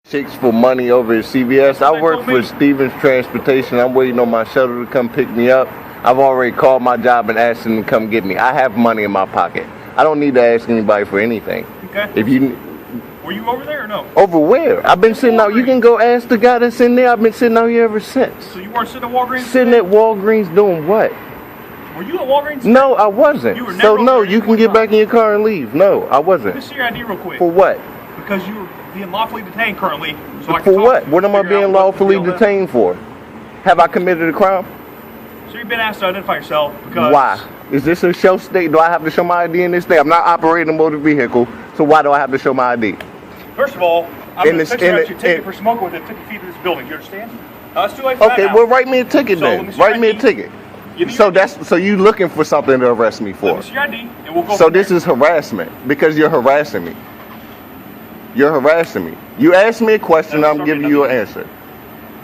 chicks for money over at CVS. I work for Stevens Transportation. I'm waiting on my shuttle to come pick me up. I've already called my job and asked them to come get me. I have money in my pocket. I don't need to ask anybody for anything. Okay. If you were you over there or no? Over where? I've been sitting out. You can go ask the guy that's in there. I've been sitting out here ever since. So you weren't sitting at Walgreens? Sitting at Walgreens doing what? Were you at Walgreens? No, I wasn't. You were never so no, over you can get back in your car and leave. No, I wasn't. Let me see your ID real quick. For what? Because you were being lawfully detained currently. So I can For what? What am I being lawfully detained for? Have I committed a crime? So you've been asked to identify yourself because... Why? Is this a show state? Do I have to show my ID in this state? I'm not operating a motor vehicle, so why do I have to show my ID? First of all, I'm going to picture out your ticket for smoking within 50 feet of this building. You understand? It's too late for that now. Well, write me a ticket then. Write me a ticket. So you looking for something to arrest me for? Let me see your ID, and we'll go so this is harassment because you're harassing me. You're harassing me. You asked me a question, I'm giving you an answer.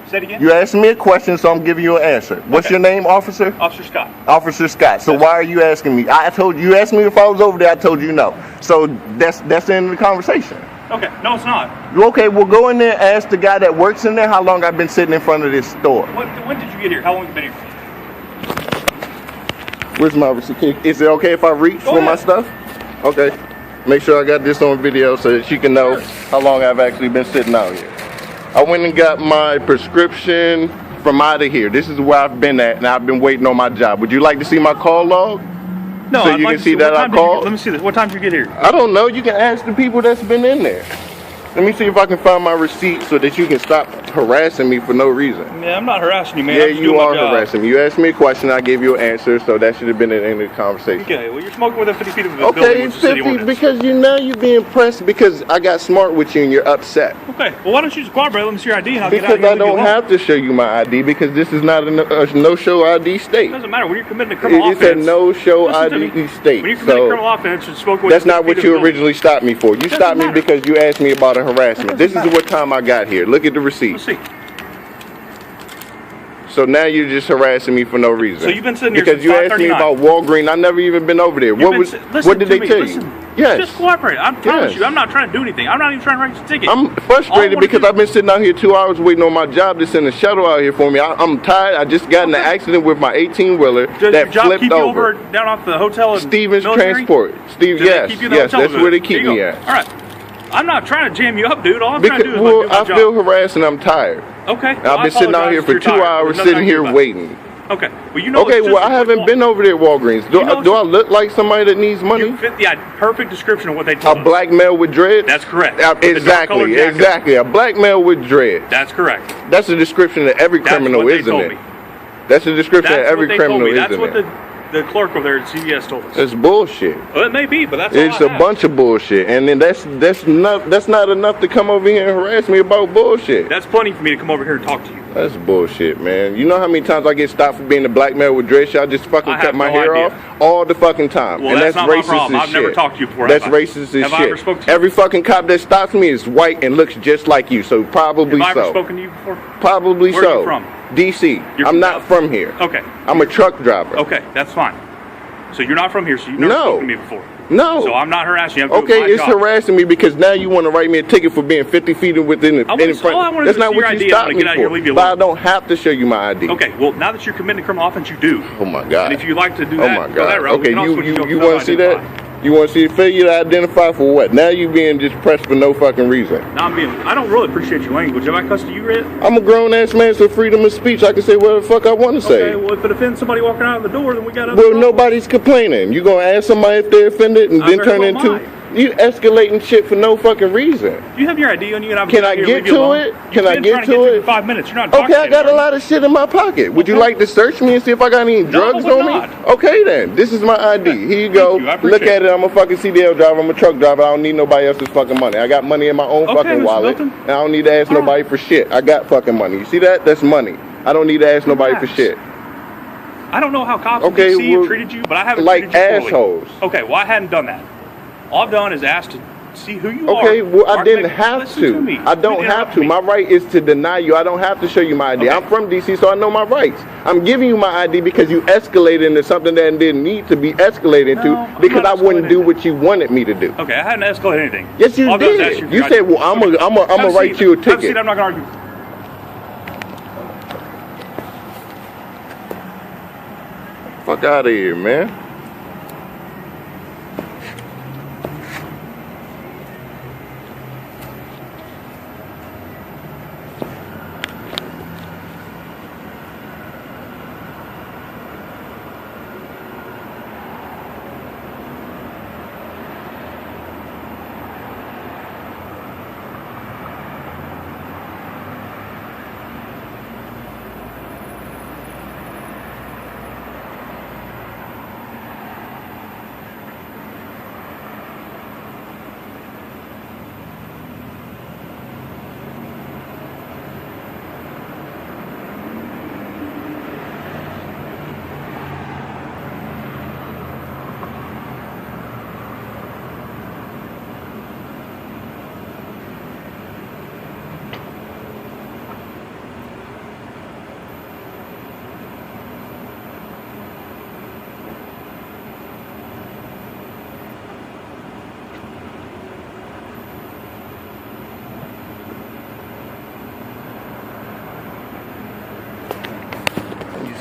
Say it again? You asked me a question, so I'm giving you an answer. What's your name, officer? Officer Scott. Officer Scott. So why are you asking me? I told you asked me if I was over there. I told you no. So that's the end of the conversation. Okay. No, it's not. Okay, well go in there and ask the guy that works in there how long I've been sitting in front of this store. When did you get here? How long have you been here? Where's my receipt? Is it okay if I reach for my stuff? Okay. Make sure I got this on video so that she can know how long I've actually been sitting out here. I went and got my prescription from out of here. This is where I've been at, and I've been waiting on my job. Would you like to see my call log? No, so you can see that I called? Let me see this. What time did you get here? I don't know. You can ask the people that's been in there. Let me see if I can find my receipt so that you can stop harassing me for no reason. Yeah, I'm not harassing you, man. Yeah, you are harassing me. You asked me a question, I gave you an answer, so that should have been the end of the conversation. Okay, well, you're smoking within 50 feet of the building. Okay, 50 because you're being pressed because I got smart with you and you're upset. Okay, well, why don't you just cooperate? Let me see your ID and I'll because get out of here. Because I don't have to show you my ID because this is not a no-show ID state. It doesn't matter. When you're committing a criminal offense. It's a no-show ID state. When you're committing a criminal offense, you're smoking that's not what you originally stopped me for. You stopped me because you asked me about a harassment. This is what time I got here. Look at the receipt. Let's see. So now you're just harassing me for no reason. So you've been sitting here because you asked me about Walgreens. I never even been over there. What did they tell you? Yes. Just cooperate. I promise you. I'm not trying to do anything. I'm not even trying to write you a ticket. I'm frustrated because I've been sitting out here 2 hours waiting on my job to send a shuttle out here for me. I'm tired. I just got in an accident with my 18-wheeler that flipped over. Down off the hotel. Stevens Transport. Yes, that's where they keep me at. All right. I'm not trying to jam you up, dude. All I'm trying to do is do my job. I feel harassed and I'm tired. Okay. I've been sitting out here for 2 hours, sitting here waiting. Okay. Well, you know. Okay. Well, I haven't been over there at Walgreens. Do I look like somebody that needs money? You fit the perfect description of what they told us. A black male with dreads? That's correct. Exactly. A black male with dreads. That's correct. That's a description that every criminal is in it. That's a description that every criminal is in it. That's what the clerk over there at CVS told us. It's bullshit. Well, it may be, but that's all it's a bunch of bullshit, and then that's not enough to come over here and harass me about bullshit. That's plenty for me to come over here and talk to you. That's bullshit, man. You know how many times I get stopped for being a black male with dreads? Y'all just fucking cut my hair off all the fucking time. Well, and that's not racist my problem. as I've shit. never talked to you before. That's racist as shit. Every fucking cop that stops me is white and looks just like you, so probably so. Have I ever spoken to you before? Probably so. Where are you from? DC. I'm not from here. Okay. I'm a truck driver. Okay, that's fine. So you're not from here, so you've never spoken to me before. No. So I'm not harassing you. Okay, it's harassing me because now you want to write me a ticket for being 50 feet within the front. That's not what you stopped me for. But I don't have to show you my ID. Okay, well, now that you're committing a criminal offense, you do. Oh my God. And if you like to do that, oh my God. That route, okay, you want to see that? You want to see the failure to identify for what? Now you being just pressed for no fucking reason. No, I don't really appreciate your language. Have I cussed to you, Red? I'm a grown-ass man, so freedom of speech. I can say whatever the fuck I want to say. Okay, well, if it offends somebody walking out of the door, then we got to... Well, nobody's complaining. You going to ask somebody if they're offended and then turn into... You escalating shit for no fucking reason. Do you have your ID on you? And Can I get to it? Can I get to it? For 5 minutes. You're not talking. Okay, I got a lot of shit in my pocket. Would you like to search me and see if I got any drugs on me? Okay then. This is my ID. Here you go. Look at it. I'm a fucking CDL driver. I'm a truck driver. I don't need nobody else's fucking money. I got money in my own fucking wallet. And I don't need to ask nobody for shit. I got fucking money. You see that? That's money. I don't need to ask nobody for shit. I don't know how cops in DC have treated you, but I haven't treated you like assholes. Okay, well, I hadn't done that. All I've done is asked to see who you are. Okay, well, I didn't have listen to. me. I don't have to. My right is to deny you. I don't have to show you my ID. Okay. I'm from D.C., so I know my rights. I'm giving you my ID because you escalated into something that didn't need to be escalated into because I wouldn't do what you wanted me to do. Okay, I hadn't escalated anything. Yes, you did. You said, well, I'm gonna write you a ticket. Have a seat. I'm not going to argue. Fuck out of here, man.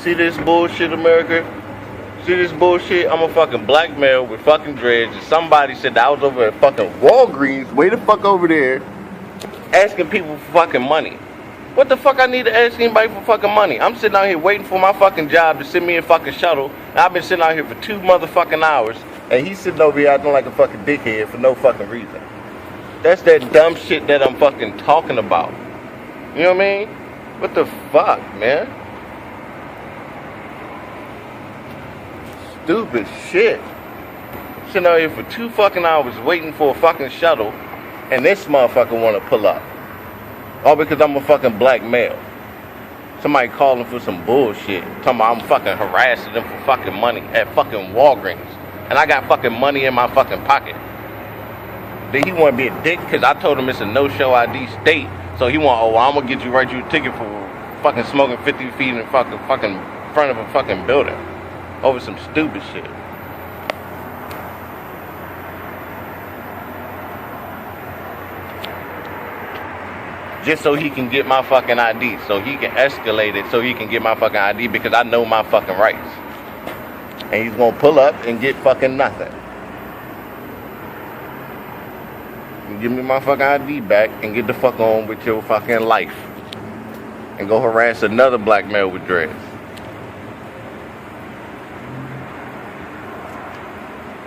See this bullshit, America? See this bullshit? I'm a fucking black male with fucking dreads, and somebody said that I was over at fucking Walgreens, way the fuck over there, asking people for fucking money. What the fuck I need to ask anybody for fucking money? I'm sitting out here waiting for my fucking job to send me a fucking shuttle, and I've been sitting out here for 2 motherfucking hours, and he's sitting over here acting like a fucking dickhead for no fucking reason. That's that dumb shit that I'm fucking talking about. You know what I mean? What the fuck, man? Stupid shit. Sitting out here for 2 fucking hours waiting for a fucking shuttle, and this motherfucker wanna pull up. All because I'm a fucking black male. Somebody calling for some bullshit. Talking about I'm fucking harassing them for fucking money at fucking Walgreens. And I got fucking money in my fucking pocket. Then he wanna be a dick because I told him it's a no-show ID state. So he want, oh, I'm gonna get you, write you a ticket for fucking smoking 50 feet in the fucking front of a fucking building. Over some stupid shit. Just so he can get my fucking ID. So he can escalate it so he can get my fucking ID because I know my fucking rights. And he's gonna pull up and get fucking nothing. And give me my fucking ID back and get the fuck on with your fucking life. And go harass another black male with dreads.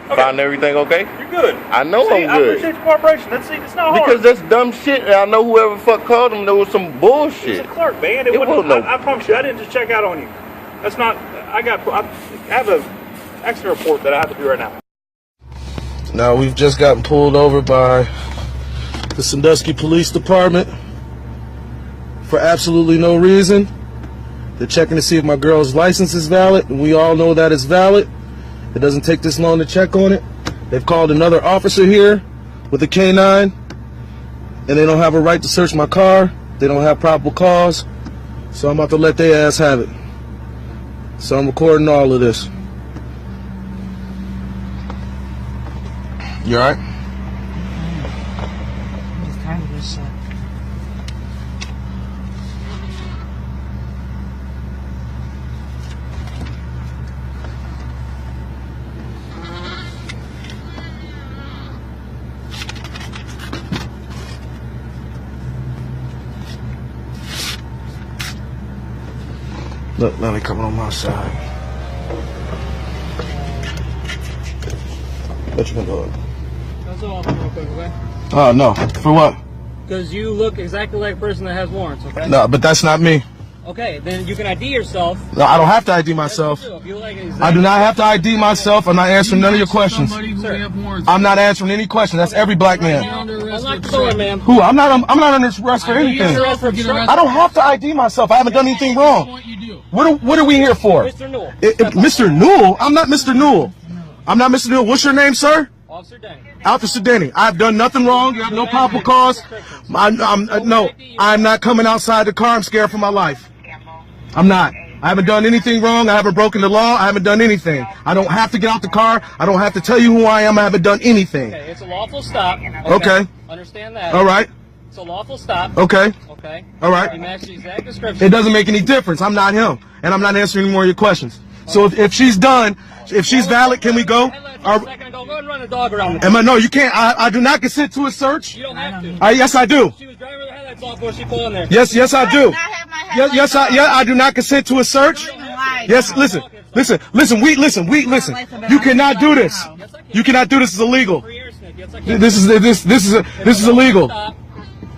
Okay. Found everything okay? You're good. I know I'm good. I appreciate your cooperation. It's not hard. Because that's dumb shit, and I know whoever fuck called him, there was some bullshit. He's a clerk, man. I promise you, I didn't just check out on you. That's not. I have an accident report that I have to do right now. Now we've just gotten pulled over by the Sandusky Police Department for absolutely no reason. They're checking to see if my girl's license is valid, and we all know that it's valid. It doesn't take this long to check on it. They've called another officer here with a K9, and they don't have a right to search my car. They don't have probable cause, so I'm about to let their ass have it. So I'm recording all of this. You alright? Just tired of this shit. Look, now they coming on my side. What you been doing? That's all real quick, okay? Oh, no. For what? Because you look exactly like a person that has warrants, okay? No, but that's not me. Okay, then you can ID yourself. No, I don't have to ID myself. Yes, you do. If you like I do not have to ID myself. I'm not answering none of your questions. I'm not answering any questions. That's every black man. Unlock the door, ma'am. Who? I'm not under arrest for anything. I don't have to ID myself. I haven't done anything wrong. What are we here for? Mr. Newell. Mr. Newell? I'm not Mr. Newell. I'm not Mr. Newell. What's your name, sir? Officer Denny. Officer Denny, I've done nothing wrong. You have no probable cause. No, I'm not coming outside the car. I'm scared for my life. I'm not. I haven't done anything wrong. I haven't broken the law. I haven't done anything. I don't have to get out the car. I don't have to tell you who I am. I haven't done anything. Okay, it's a lawful stop. Okay. Understand that. All right. It's a lawful stop. Okay. Okay. All right. You match the exact description. It doesn't make any difference. I'm not him, and I'm not answering any more of your questions. So if she's done, if she's valid, can we go? Go ahead and run a dog around the No, you can't. I do not consent to a search. You don't have to. Yes, I do. She was driving with her headlights off before she pulled in there. Yes, I do. Yes, I do not consent to a search. Yes, listen. You cannot do this. You cannot do this. It's illegal. This is illegal.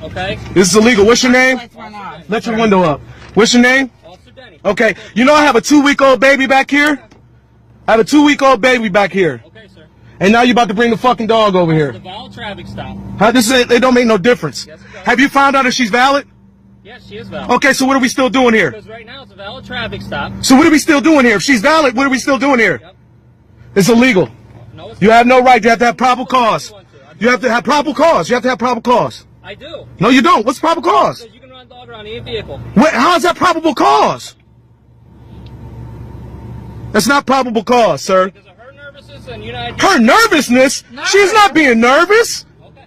Okay. This is illegal. What's your name? Let your window up. What's your name? Okay. You know I have a 2-week-old baby back here. I have a 2-week-old baby back here. Okay, sir. And now you're about to bring the fucking dog over here. It's a valid traffic stop. It don't make no difference. Yes, it does. Have you found out if she's valid? Yes, she is valid. Okay, so what are we still doing here? Because right now it's a valid traffic stop. So what are we still doing here? If she's valid, what are we still doing here? Yep. It's illegal. No, it's You have no right. You have to have probable cause. You have to have probable cause. You have to have probable cause. I do. No, you don't. What's probable cause? Because you can run a dog around any vehicle. How is that probable cause? That's not probable cause, sir. Because of her nervousness and United. Her nervousness? She's not being nervous. Okay.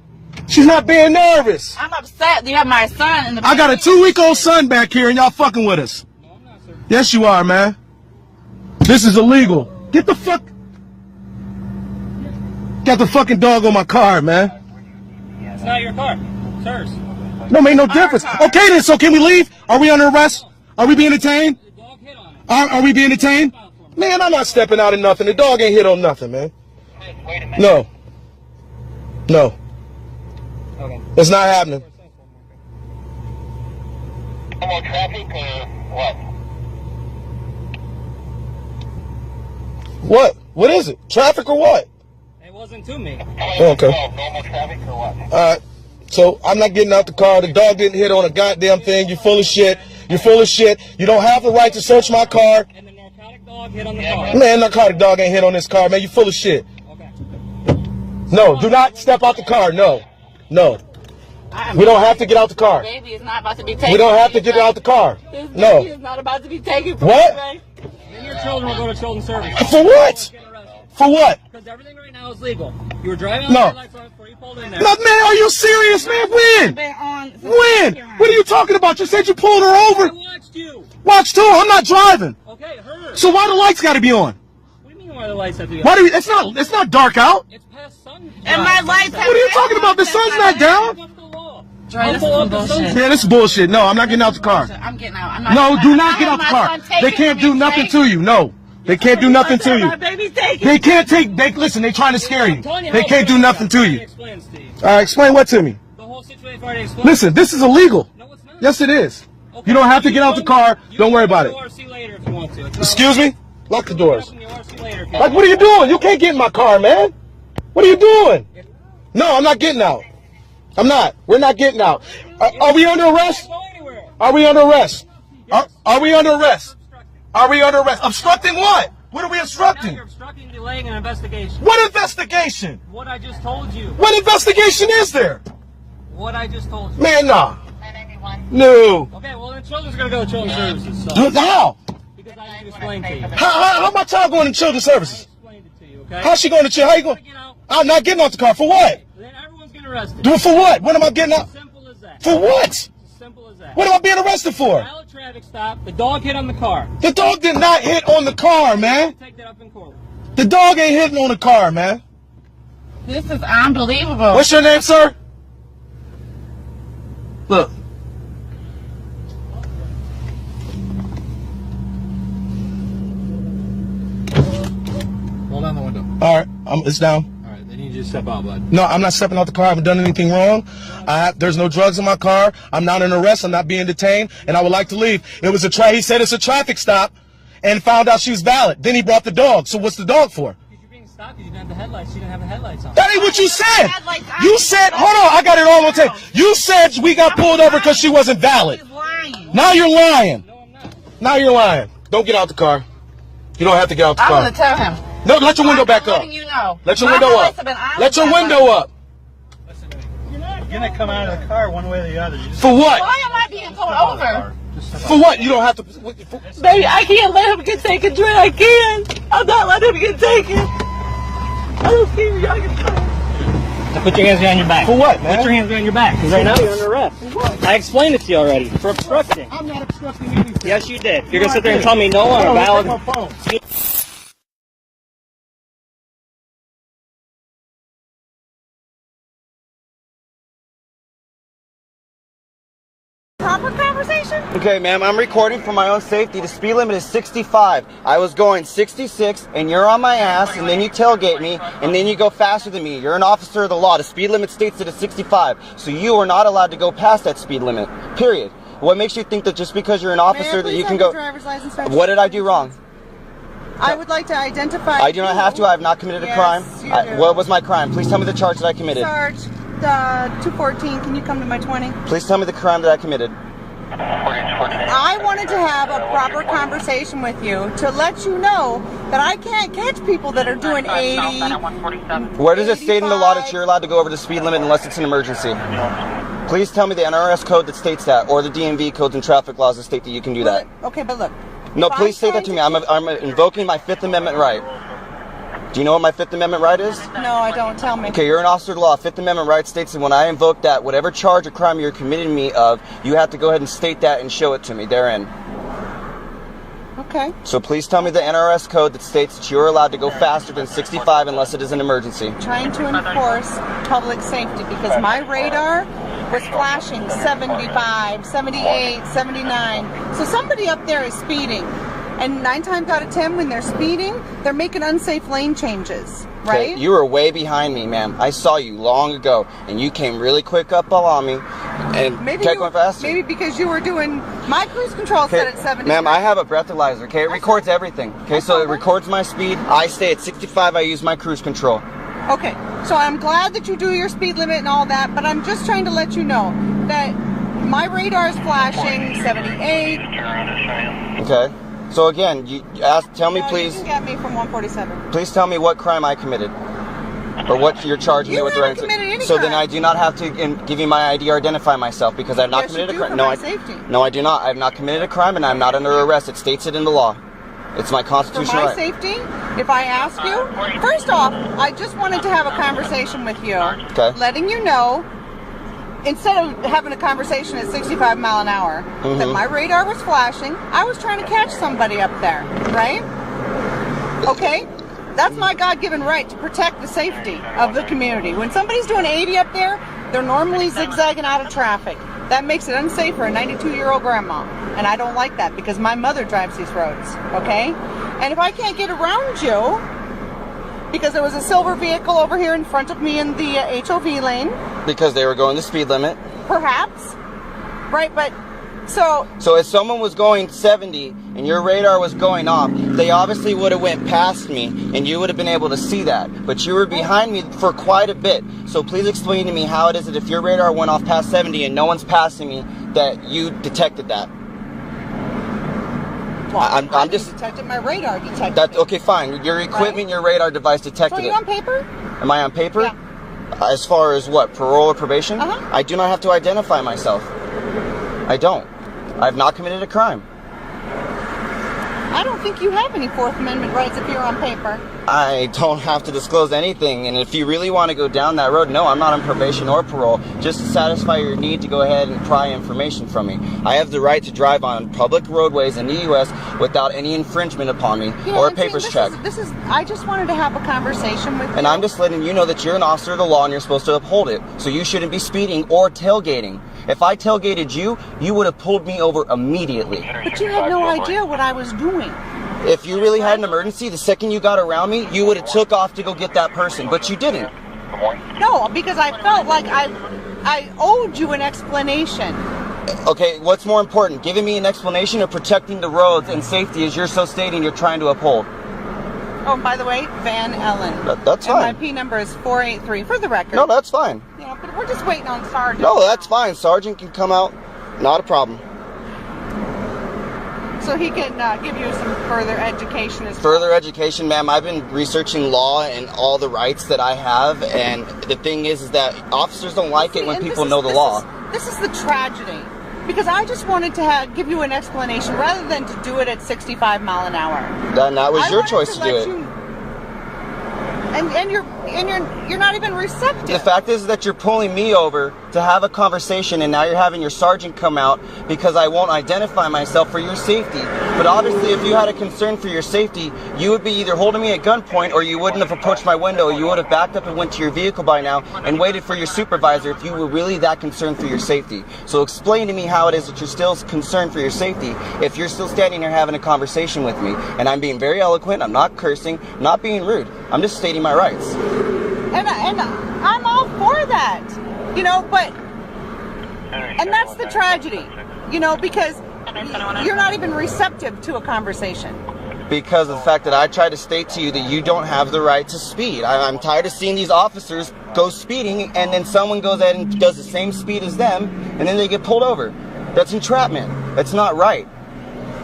She's not being nervous. I'm upset. You have my son in the. I got a 2-week-old son back here, and y'all fucking with us. No, I'm not, sir. Yes, you are, man. This is illegal. Get the fuck. Got the fucking dog on my car, man. It's not your car. It's hers. No, make no difference. Okay, then. So can we leave? Are we under arrest? Are we being detained? The dog hit on it. Are we being detained? Man, I'm not stepping out of nothing. The dog ain't hit on nothing, man. Wait a minute. No. No. Okay. It's not happening. More traffic or what? What? What is it? Traffic or what? It wasn't to me. Okay. Normal traffic or what? Alright. So I'm not getting out the car. The dog didn't hit on a goddamn thing. You're full of shit. You're full of shit. You don't have the right to search my car. And the narcotic dog hit on the car. Man, narcotic dog ain't hit on this car, man. You're full of shit. Okay. No, do not step out the car. No. No. We don't have to get out the car. Baby is not about to be taken. We don't have to get out the car. This baby No. is not about to be taken. From What? me, baby. Then your children will go to children's services. For what? For what? Because everything right now is legal. You were driving on No. the headlights on before you pulled in there. No, man, are you serious, man? When? Been on since When? the What are you talking about? You said you pulled her I over. watched you. Watch too. I'm not driving. Okay, her. So why the lights got to be on? What do you mean why the lights have to be on? Why do you, it's not dark out. It's past sun. And my lights have What are you talking about? The sun's not down. What's the law? Dre, this is Pull some up the bullshit. sunset. Yeah, this is bullshit. No, I'm not getting out the car. I'm getting out. I'm not. No, do not I get have out the my car. son taken They can't from do me, nothing Jay. to you. No, they can't do nothing to My you. baby's taken. They can't take. Listen. They trying to scare you. I'm telling you They how can't do it nothing to you. explains to you. All right, explain what to me. The whole situation already explained. Listen, this is illegal. No, it's not. Yes, it is. Okay, You don't have to get out the car. You Don't can worry open about the it. ORC later if you want to. It's not- Excuse me? Lock the doors. Open the ORC later if you Like, want. what are you doing? You can't get in my car, man. What are you doing? No, I'm not getting out. I'm not. We're not getting out. Are we under arrest? Go anywhere. Are we under arrest? Are we under arrest? Are we under arrest? Obstructing what? What are we Now obstructing? you're obstructing, delaying an investigation. What investigation? What I just told you. What investigation is there? What I just told you. Man, nah. 991. No. Okay, well then children's gonna go to children's services. So, How? because I need to explain to you. How my child going to children's I services? explained it to you, okay? How's she going to chill? How you going? Get out. I'm not getting off the car. For what? Then everyone's getting arrested. Do it for what? When am I getting out? Simple as that. For what? As simple as that. What am I being arrested for? Valid traffic stop. The dog hit on the car. The dog did not hit on the car, man. Take that up in court. The dog ain't hitting on the car, man. This is unbelievable. What's your name, sir? Look. Roll down the window. All right, it's down. All right, then you just step out, bud. No, I'm not stepping out the car. I haven't done anything wrong. There's no drugs in my car. I'm not in arrest. I'm not being detained, and I would like to leave. It was he said it's a traffic stop, and found out she was valid. Then he brought the dog. So what's the dog for? Because you're being stopped because you didn't have the headlights. You didn't have the headlights on. That ain't what you said. Headlights on. You said, hold on, I got it all on tape. You said we got pulled over because she wasn't valid. He's lying. Now you're lying. No, I'm not. Now you're lying. Don't get out the car. You don't have to get out the I'm car. gonna tell him. No, let your window back up. Letting you know. Let your My window lights up. have been on Let your for window up. You're gonna come out of the car one way or the other. For what? Why am I being pulled over? For what? You don't have to. Baby, I can't let him get taken, Dre. I can't. I'm not letting him get taken. I don't see you. Y'all get taken. Put your hands behind your back. For what, man? Put your hands behind your back. Because right now you're under arrest. I explained it to you already. For obstructing. I'm not obstructing anything. Yes, you did. You're going to sit there and tell me no on a valid... My phone. Proper conversation? Okay, ma'am, I'm recording for my own safety. The speed limit is 65. I was going 66, and you're on my ass, and then you tailgate me, and then you go faster than me. You're an officer of the law. The speed limit states that it's 65, so you are not allowed to go past that speed limit, period. What makes you think that just because you're an officer that you can go... What did I do wrong? I would like to identify... I do not have to. I have not committed a crime. You do. What was my crime? Please tell me the charge that I committed. Sarge, 214, can you come to my 20? Please tell me the crime that I committed. I wanted to have a proper conversation with you to let you know that I can't catch people that are doing 80. Where does it state in the law that you're allowed to go over the speed limit unless it's an emergency? Please tell me the NRS code that states that, or the DMV codes and traffic laws that state that you can do that. Okay, but look. No, please say that to me. I'm invoking my Fifth Amendment right. Do you know what my Fifth Amendment right is? No, I don't. Tell me. Okay, you're an officer of the law. Fifth Amendment right states that when I invoke that, whatever charge or crime you're committing me of, you have to go ahead and state that and show it to me therein. Okay. So please tell me the NRS code that states that you're allowed to go faster than 65 unless it is an emergency. Trying to enforce public safety because my radar was flashing 75, 78, 79. So somebody up there is speeding. And 9 times out of 10, when they're speeding, they're making unsafe lane changes, right? Okay, you were way behind me, ma'am. I saw you long ago, and you came really quick up on me, and kept going faster. Maybe because you were doing my cruise control set at 70. Ma'am, I have a breathalyzer, okay? It records everything, okay? So it records my speed. I stay at 65. I use my cruise control. Okay, so I'm glad that you do your speed limit and all that, but I'm just trying to let you know that my radar is flashing 78. Okay. So again, tell me please. You can get me from 147. Please tell me what crime I committed, or what you're charging me with. You haven't committed any So crime. then I do not have to give you my ID or identify myself because I've not committed a crime. No, I do not. I have not committed a crime, and I'm not under arrest. It states it in the law. It's my constitutional right. For my safety, if I ask you, first off, I just wanted to have a conversation with you, letting you know. Instead of having a conversation at 65 mile an hour, that my radar was flashing, I was trying to catch somebody up there, right? Okay? That's my God-given right to protect the safety of the community. When somebody's doing 80 up there, they're normally zigzagging out of traffic. That makes it unsafe for a 92-year-old grandma. And I don't like that because my mother drives these roads, okay? And if I can't get around you, because there was a silver vehicle over here in front of me in the HOV lane. Because they were going the speed limit. Perhaps. Right, but so if someone was going 70 and your radar was going off, they obviously would have went past me and you would have been able to see that. But you were behind me for quite a bit. So please explain to me how it is that if your radar went off past 70 and no one's passing me, that you detected that. Well, I'm just detected. My radar detected. That okay, fine. Your equipment, your radar device detected it. So are you on paper? Am I on paper? Yeah. As far as what, parole or probation? Uh-huh. I do not have to identify myself. I don't. I have not committed a crime. I don't think you have any Fourth Amendment rights if you're on paper. I don't have to disclose anything, and if you really want to go down that road, no, I'm not on probation or parole, just to satisfy your need to go ahead and pry information from me. I have the right to drive on public roadways in the U.S. without any infringement upon me or a papers check. I just wanted to have a conversation with you. And I'm just letting you know that you're an officer of the law and you're supposed to uphold it, so you shouldn't be speeding or tailgating. If I tailgated you, you would have pulled me over immediately. But you had no idea what I was doing. If you really had an emergency, the second you got around me, you would have took off to go get that person, but you didn't. No, because I felt like I owed you an explanation. Okay, what's more important, giving me an explanation or protecting the roads and safety as you're so stating you're trying to uphold? Oh, by the way, Van Ellen. That's fine. And my P number is 483 for the record. No, that's fine. Yeah, but we're just waiting on Sergeant. No, that's fine. Sergeant can come out. Not a problem. so he can give you some further education as Further education, ma'am. I've been researching law and all the rights that I have, and the thing is that officers don't like it when people know the law. This is the tragedy. Because I just wanted to give you an explanation rather than to do it at 65 mile an hour. Then that was your choice to do it. And you're not even receptive. The fact is that you're pulling me over to have a conversation, and now you're having your sergeant come out because I won't identify myself for your safety. But obviously, if you had a concern for your safety, you would be either holding me at gunpoint or you wouldn't have approached my window. You would have backed up and went to your vehicle by now and waited for your supervisor if you were really that concerned for your safety. So explain to me how it is that you're still concerned for your safety if you're still standing there having a conversation with me. And I'm being very eloquent, I'm not cursing, not being rude. I'm just stating my rights. And I'm all for that, you know, and that's the tragedy, you know, because you're not even receptive to a conversation. Because of the fact that I tried to state to you that you don't have the right to speed. I'm tired of seeing these officers go speeding and then someone goes ahead and does the same speed as them and then they get pulled over. That's entrapment. That's not right.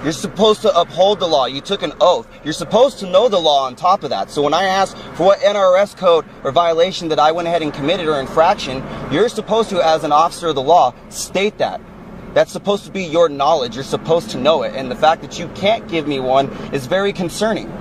You're supposed to uphold the law. You took an oath. You're supposed to know the law on top of that. So when I ask for what NRS code or violation that I went ahead and committed or infraction, you're supposed to, as an officer of the law, state that. That's supposed to be your knowledge. You're supposed to know it. And the fact that you can't give me one is very concerning. 4243.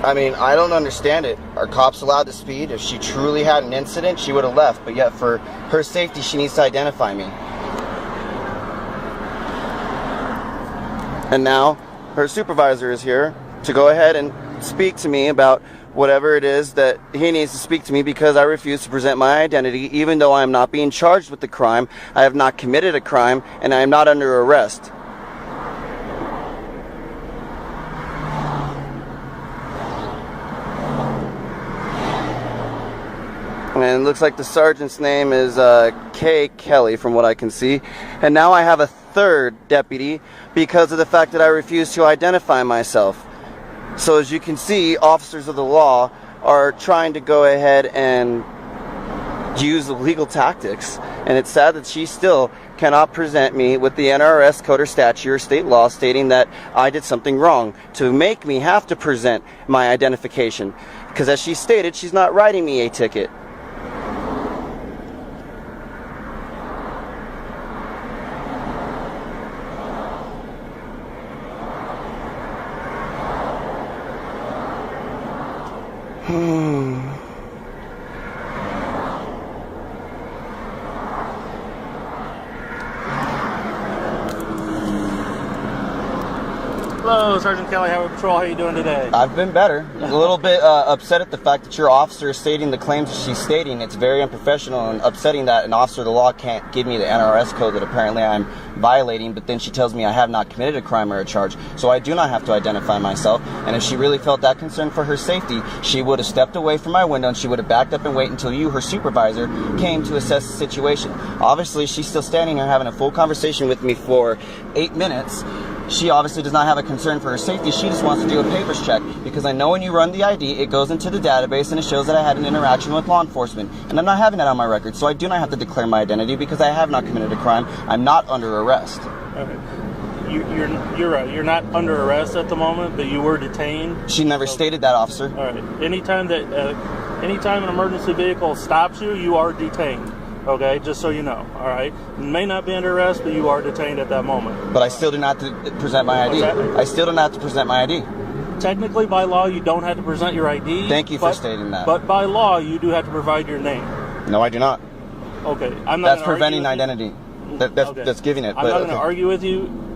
I mean, I don't understand it. Are cops allowed to speed? If she truly had an incident, she would have left. But yet, for her safety, she needs to identify me. And now, her supervisor is here to go ahead and speak to me about whatever it is that he needs to speak to me because I refuse to present my identity, even though I am not being charged with the crime. I have not committed a crime, and I am not under arrest. And it looks like the sergeant's name is Kay Kelly from what I can see. And now I have a third deputy because of the fact that I refuse to identify myself. So as you can see, officers of the law are trying to go ahead and use legal tactics. And it's sad that she still cannot present me with the NRS code or statute or state law stating that I did something wrong to make me have to present my identification. Because as she stated, she's not writing me a ticket. Hello, Sergeant Kelly, Highway Patrol. How are you doing today? I've been better. A little bit upset at the fact that your officer is stating the claims that she's stating. It's very unprofessional and upsetting that an officer of the law can't give me the NRS code that apparently I'm violating, but then she tells me I have not committed a crime or a charge, so I do not have to identify myself. And if she really felt that concerned for her safety, she would have stepped away from my window and she would have backed up and waited until you, her supervisor, came to assess the situation. Obviously, she's still standing here having a full conversation with me for 8 minutes. She obviously does not have a concern for her safety. She just wants to do a papers check because I know when you run the ID, it goes into the database and it shows that I had an interaction with law enforcement. And I'm not having that on my record, so I do not have to declare my identity because I have not committed a crime. I'm not under arrest. Okay. You're right. You're not under arrest at the moment, but you were detained. She never stated that, officer. All right. Anytime an emergency vehicle stops you, you are detained. Okay, just so you know, all right? You may not be under arrest, but you are detained at that moment. But I still do not have to present my ID. I still do not have to present my ID. Technically, by law, you don't have to present your ID. Thank you for stating that. But by law, you do have to provide your name. No, I do not. Okay, I'm not. That's preventing identity. That's giving it. I'm not going to argue with you.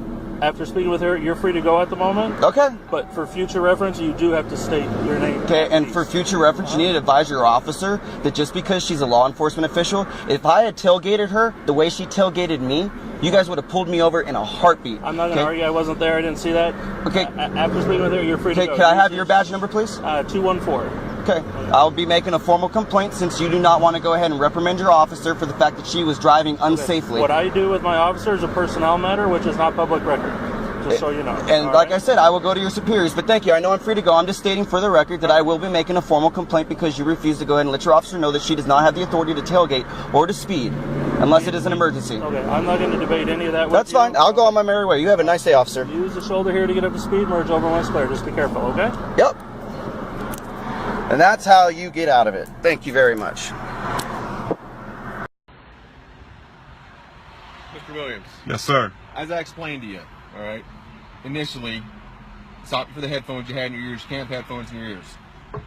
After speaking with her, you're free to go at the moment. Okay. But for future reference, you do have to state your name. Okay, and for future reference, you need to advise your officer that just because she's a law enforcement official, if I had tailgated her the way she tailgated me, you guys would have pulled me over in a heartbeat. I'm not going to argue. I wasn't there. I didn't see that. Okay. After speaking with her, you're free to go. Can I have your badge number, please? 214. Okay. I'll be making a formal complaint since you do not want to go ahead and reprimand your officer for the fact that she was driving unsafely. What I do with my officer is a personnel matter, which is not public record. Just so you know. And like I said, I will go to your superiors. But thank you. I know I'm free to go. I'm just stating for the record that I will be making a formal complaint because you refuse to go ahead and let your officer know that she does not have the authority to tailgate or to speed unless it is an emergency. Okay, I'm not going to debate any of that with That's you. fine. I'll go on my merry way. You have a nice day, officer. Use the shoulder here to get up to speed, merge over one square. Just be careful, okay? Yep. And that's how you get out of it. Thank you very much. Mr. Williams. Yes, sir. As I explained to you, all right, initially, stop for the headphones you had in your ears. You can't have headphones in your ears.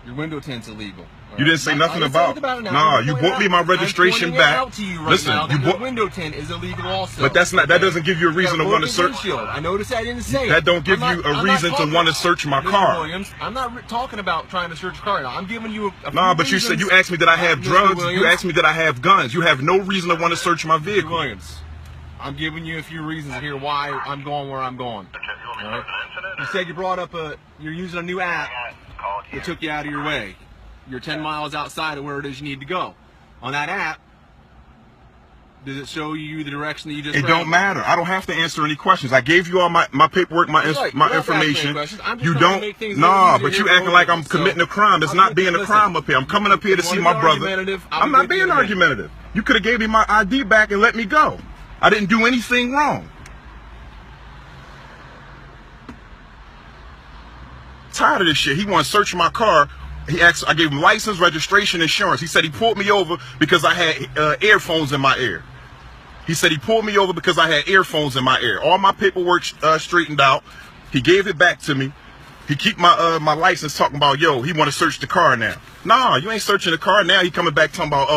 Your window tint's illegal. You didn't say nothing about. Nah, you bought me my registration back. Listen, you bought window tint is illegal also. But that's not. That doesn't give you a reason to want to search. I noticed I didn't say. That don't give you a reason to want to search my car. Williams, I'm not talking about trying to search your car now. I'm giving you a nah, but you said you asked me that I have drugs. You asked me that I have guns. You have no reason to want to search my vehicle. Williams, I'm giving you a few reasons here why I'm going where I'm going. All right? You said you brought up you're using a new app that took you out of your way. You're 10 miles outside of where it is you need to go. On that app, does it show you the direction that you just It don't matter. I don't have to answer any questions. I gave you all my paperwork, my information. You don't. Nah, but you acting like I'm committing a crime. There's not being a crime up here. I'm coming up here to see my brother. I'm not being argumentative. You could have gave me my ID back and let me go. I didn't do anything wrong. Tired of this shit. He want to search my car. He asked. I gave him license, registration, insurance. He said he pulled me over because I had earphones in my ear. He said he pulled me over because I had earphones in my ear. All my paperwork straightened out. He gave it back to me. He keep my license talking about, yo, he want to search the car now. Nah, you ain't searching the car now. He coming back talking about,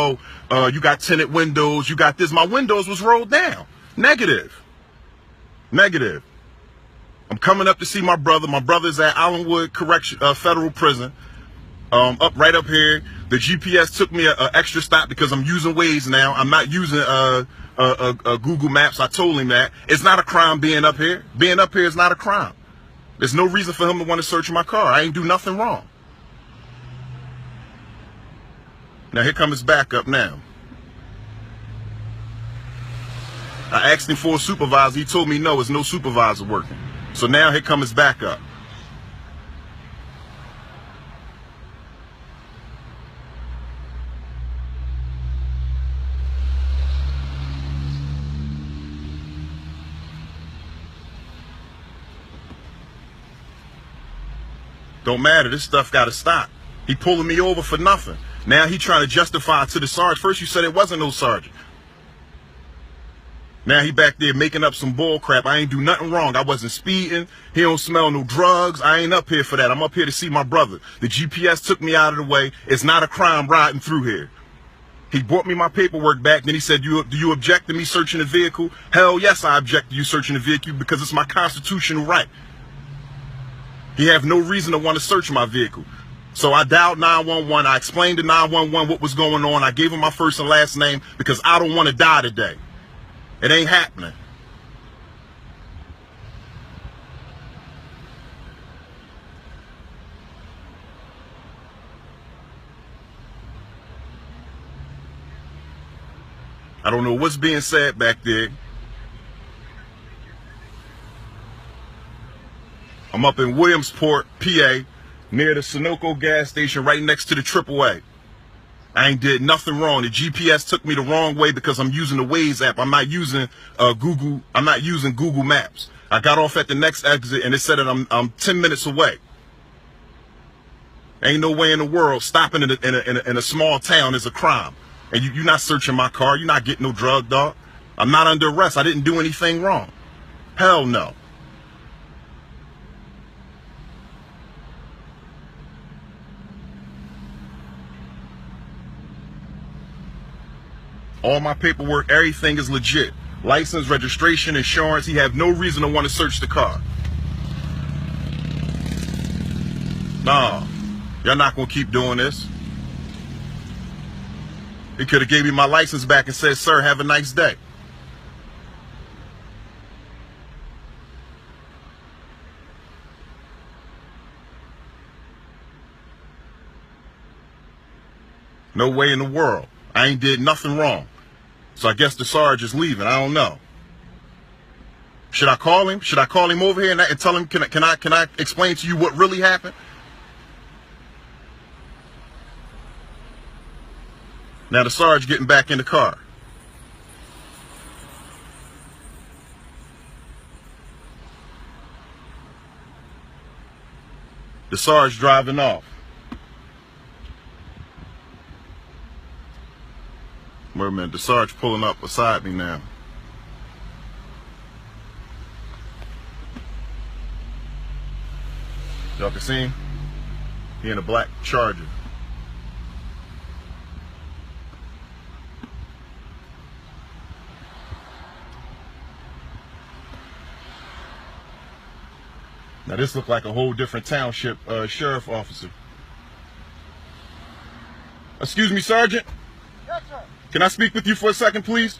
oh, you got tinted windows. You got this. My windows was rolled down. Negative. Negative. I'm coming up to see my brother. My brother's at Allenwood Federal Prison. Right up here. The GPS took me an extra stop because I'm using Waze now. I'm not using Google Maps. I told him that. It's not a crime being up here. Being up here is not a crime. There's no reason for him to want to search my car. I ain't do nothing wrong. Now here comes his backup now. I asked him for a supervisor. He told me no, there's no supervisor working. So now here comes his backup. Don't matter. This stuff got to stop. He pulling me over for nothing. Now he trying to justify it to the sergeant. First you said it wasn't no sergeant. Now he back there making up some bull crap. I ain't do nothing wrong. I wasn't speeding. He don't smell no drugs. I ain't up here for that. I'm up here to see my brother. The GPS took me out of the way. It's not a crime riding through here. He brought me my paperwork back. Then he said, do you object to me searching the vehicle? Hell yes, I object to you searching the vehicle because it's my constitutional right. He have no reason to want to search my vehicle. So I dialed 911. I explained to 911 what was going on. I gave him my first and last name because I don't want to die today. It ain't happening. I don't know what's being said back there. I'm up in Williamsport, PA, near the Sunoco gas station right next to the AAA. I ain't did nothing wrong. The GPS took me the wrong way because I'm using the Waze app. I'm not using Google. I'm not using Google Maps. I got off at the next exit and it said that I'm 10 minutes away. Ain't no way in the world stopping in a small town is a crime. And you're not searching my car. You're not getting no drug, dog. I'm not under arrest. I didn't do anything wrong. Hell no. All my paperwork, everything is legit. License, registration, insurance. He have no reason to want to search the car. Nah, y'all not gonna keep doing this. He could have gave me my license back and said, sir, have a nice day. No way in the world. I ain't did nothing wrong. So I guess the Sarge is leaving. I don't know. Should I call him? Should I call him over here and tell him, can I explain to you what really happened? Now the Sarge getting back in the car. The Sarge driving off. Wait a minute, the Sarge pulling up beside me now. Y'all can see him? He in a black Charger. Now this looked like a whole different township sheriff officer. Excuse me, Sergeant. Yes, sir. Can I speak with you for a second, please?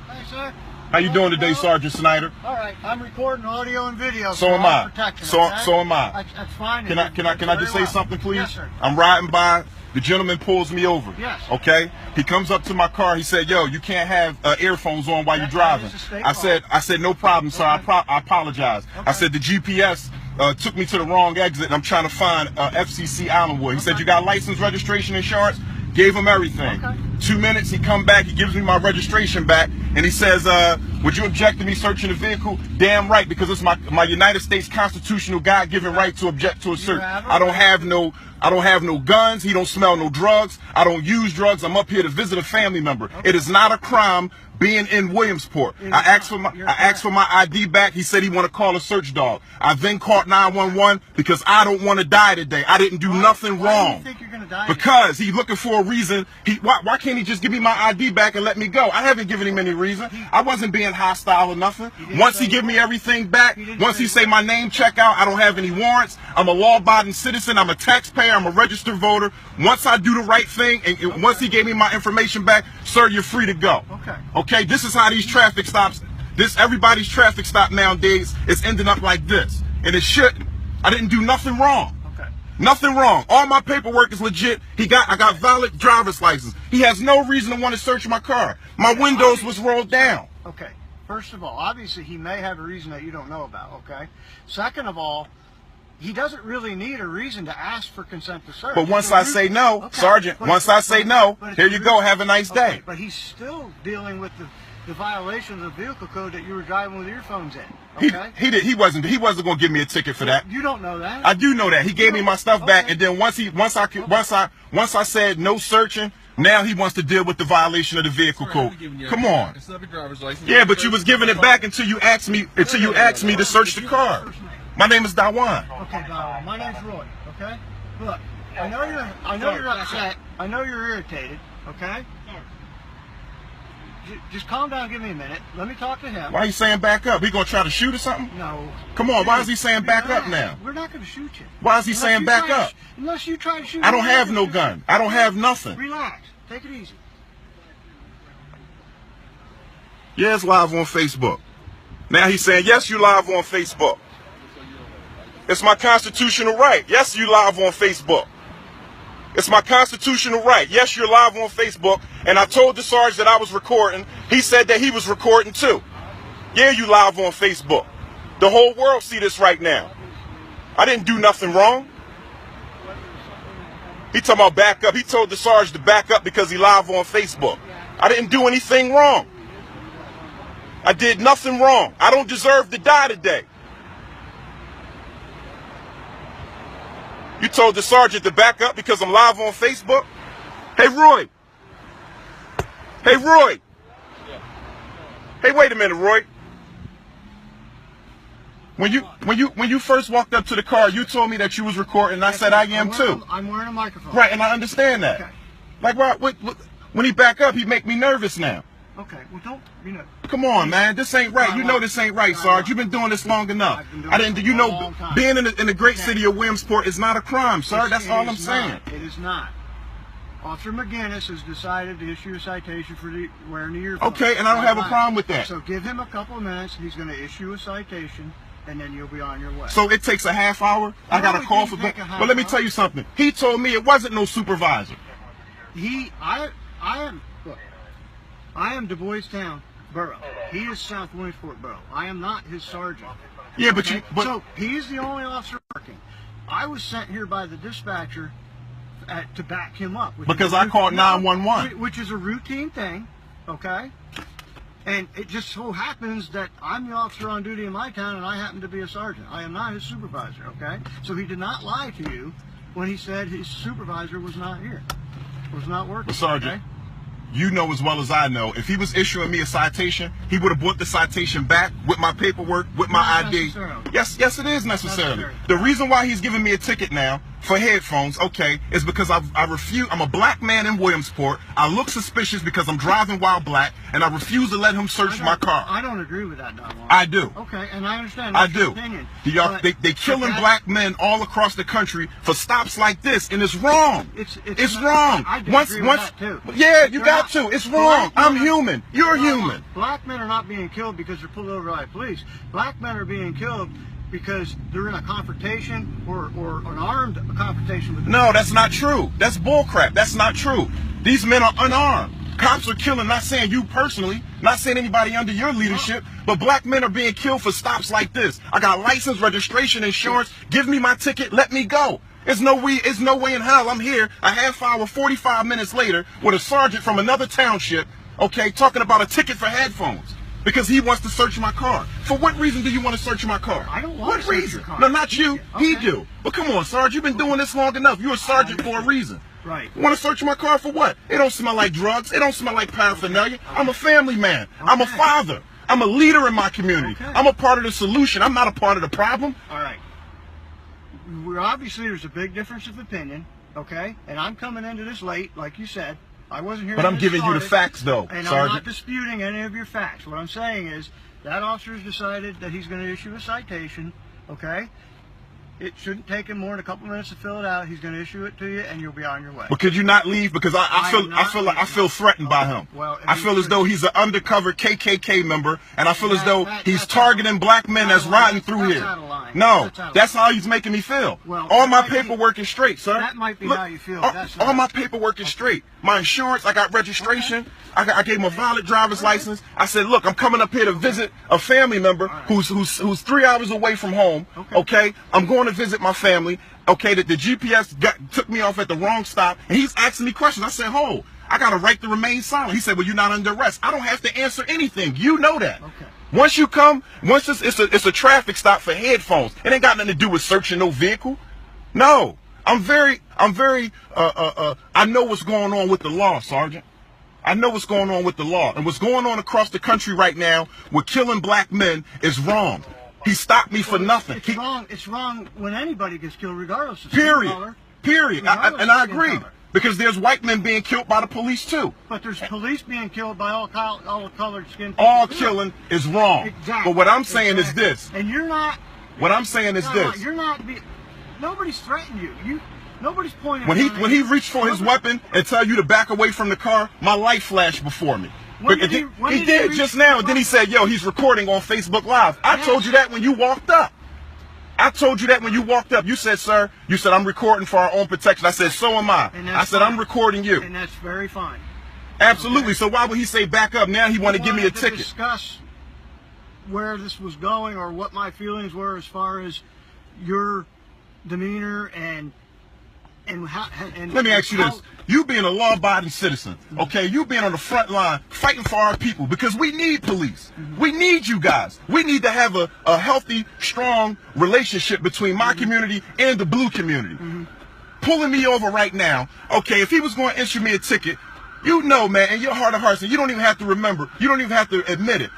Hey, sir. How you doing today, Sergeant Snyder? All right, I'm recording audio and video. So am I. So am I. That's fine. Can I just say something, please? Yes, sir. I'm riding by. The gentleman pulls me over. Yes. Okay. He comes up to my car. He said, "Yo, you can't have earphones on while you're driving." I said, "No problem, sir. I apologize." Okay. I said the GPS took me to the wrong exit, and I'm trying to find FCC Islandwood. He said, "You got license, registration, insurance?" Gave him everything. Okay. 2 minutes, he come back, he gives me my registration back, and he says, would you object to me searching the vehicle? Damn right, because it's my United States constitutional God-given right to object to a search. I don't have no guns. He don't smell no drugs. I don't use drugs. I'm up here to visit a family member. Okay. It is not a crime being in Williamsport. I asked for my ID back. He said he want to call a search dog. I then called 911 because I don't want to die today. I didn't do nothing wrong. Why do you think you're gonna die because he's looking for a reason. Why can't he just give me my ID back and let me go? I haven't given him any reason. I wasn't being hostile or nothing. Once he give me everything back, once he say my name check out, I don't have any warrants. I'm a law-abiding citizen. I'm a taxpayer. I'm a registered voter. Once I do the right thing, and once he gave me my information back, sir, you're free to go. Okay, this is how these traffic stops, everybody's traffic stop nowadays is ending up like this. And it shouldn't. I didn't do nothing wrong. Okay. Nothing wrong. All my paperwork is legit. I got valid driver's license. He has no reason to want to search my car. My windows was rolled down. Okay. First of all, obviously he may have a reason that you don't know about, okay? Second of all, he doesn't really need a reason to ask for consent to search. But once I say no, Sergeant, once I say no, here you go, have a nice day. But he's still dealing with the violations of the vehicle code that you were driving with earphones in. Okay? He wasn't going to give me a ticket for that. You don't know that. I do know that. He gave me my stuff back, and then once I said no searching, now he wants to deal with the violation of the vehicle code. Come on. Yeah, but you was giving it back until you asked me to search the car. My name is Dawan. Okay, Dawan. My name's Roy. Okay. Look, I know you're upset. I know you're irritated. Okay. Just calm down. Give me a minute. Let me talk to him. Why are you saying back up? He gonna try to shoot or something? No. Come on. Why is he saying back up now? We're not gonna shoot you. Why is he saying back up? Unless you try to shoot. I don't have no gun. I don't have nothing. Relax. Take it easy. Yeah, it's live on Facebook. Now he's saying, yes, you live on Facebook. It's my constitutional right. Yes, you live on Facebook. It's my constitutional right. Yes, you're live on Facebook. And I told the Sarge that I was recording. He said that he was recording too. Yeah, you live on Facebook. The whole world see this right now. I didn't do nothing wrong. He talking about back up. He told the Sarge to back up because he live on Facebook. I didn't do anything wrong. I did nothing wrong. I don't deserve to die today. You told the sergeant to back up because I'm live on Facebook? Hey, Roy. Hey, Roy. Hey, wait a minute, Roy. When you first walked up to the car, you told me that you was recording, and I said I am too. I'm wearing a microphone. Right, and I understand that. Okay. Like, when he back up, he make me nervous now. Okay, well, don't, you know. Come on, man. This ain't right. You know this ain't right, Sarge. You've been doing this long enough. You know, being in the great city of Williamsport is not a crime, sir. That's all I'm saying. It is not. Officer McGinnis has decided to issue a citation for wearing the earphones. Okay, and I don't have a problem with that. So give him a couple of minutes. He's going to issue a citation, and then you'll be on your way. So it takes a half hour? I got a call for that. But let me tell you something. He told me it wasn't no supervisor. I am Du Bois Town Borough. He is South Williamsport Borough. I am not his sergeant. Yeah, but okay? So he's the only officer working. I was sent here by the dispatcher to back him up. Because I called 911. Which is a routine thing, okay? And it just so happens that I'm the officer on duty in my town and I happen to be a sergeant. I am not his supervisor, okay? So he did not lie to you when he said his supervisor was not here, was not working. Well, Sergeant, okay? You know as well as I know, if he was issuing me a citation, he would have brought the citation back with my paperwork, with my ID. Yes, it is necessarily. The reason why he's giving me a ticket now for headphones, okay, is because I refuse. I'm a black man in Williamsport. I look suspicious because I'm driving while black, and I refuse to let him search my car. I don't agree with that, Don. I do. Okay, and I understand. I do. Opinion, they killing black men all across the country for stops like this, and it's wrong. It's wrong. I disagree with that too. Yeah, you got to. It's wrong. I'm human. You're human. Black men are not being killed because they're pulled over by police. Black men are being killed because they're in a confrontation or an armed confrontation with the No, that's not true. That's bullcrap. That's not true. These men are unarmed. Cops are killing, not saying you personally, not saying anybody under your leadership, but black men are being killed for stops like this. I got license, registration, insurance. Give me my ticket. Let me go. There's no way in hell I'm here a half hour, 45 minutes later with a sergeant from another township, okay, talking about a ticket for headphones. Because he wants to search my car. For what reason do you want to search my car? I don't want to search your car. No, not you. Okay. He do. But come on, Sarge, you've been doing this long enough. You're a sergeant for a reason. Right. You want to search my car for what? It don't smell like drugs. It don't smell like paraphernalia. I'm a family man. I'm a father. I'm a leader in my community. I'm a part of the solution. I'm not a part of the problem. All right. Obviously, there's a big difference of opinion, okay? And I'm coming into this late, like you said. I wasn't here. But I'm giving you the facts, though, and Sergeant. I'm not disputing any of your facts. What I'm saying is that officer has decided that he's going to issue a citation, okay? It shouldn't take him more than a couple minutes to fill it out. He's going to issue it to you, and you'll be on your way. But could you not leave? Because I feel threatened by him. Well, I feel as though he's an undercover KKK member, and I feel as though he's targeting black men that's riding through here. No, that's how he's making me feel. Well, all my paperwork is straight, sir. That might be how you feel. All my paperwork is straight. My insurance, I got registration. I gave him a valid driver's license. I said, look, I'm coming up here to visit a family member who's 3 hours away from home. Okay, I'm going to visit my family. Okay, that the GPS took me off at the wrong stop, and he's asking me questions. I said, hold, I got a right to remain silent. He said, well, you're not under arrest. I don't have to answer anything. You know that. Okay. Once you come, it's a traffic stop for headphones. It ain't got nothing to do with searching no vehicle. No, I know what's going on with the law, Sergeant. I know what's going on with the law. And what's going on across the country right now with killing black men is wrong. He stopped me for nothing. It's wrong when anybody gets killed, regardless of color. Period. And I agree. Because there's white men being killed by the police too. But there's police being killed by all colored skin people. All killing is wrong. Exactly. But what I'm saying is this. And you're not. What I'm saying is this. You're not. Nobody's threatened you. Nobody's pointing. When he reached for his weapon and tell you to back away from the car, my light flashed before me. He did just now. And then he said, yo, he's recording on Facebook Live. I told you that when you walked up. I told you that when you walked up. You said, sir, you said, I'm recording for our own protection. I said, so am I. I said, I'm recording you. And that's very fine. Absolutely. Okay. So why would he say back up? Now he want to give me a ticket. Discuss where this was going or what my feelings were as far as your demeanor and let me ask you this. You being a law-abiding citizen, okay, you being on the front line fighting for our people, because we need police. We need you guys. We need to have a healthy, strong relationship between my community and the blue community. Pulling me over right now, okay, if he was going to issue me a ticket, you know, man, in your heart of hearts, and you don't even have to remember, you don't even have to admit it,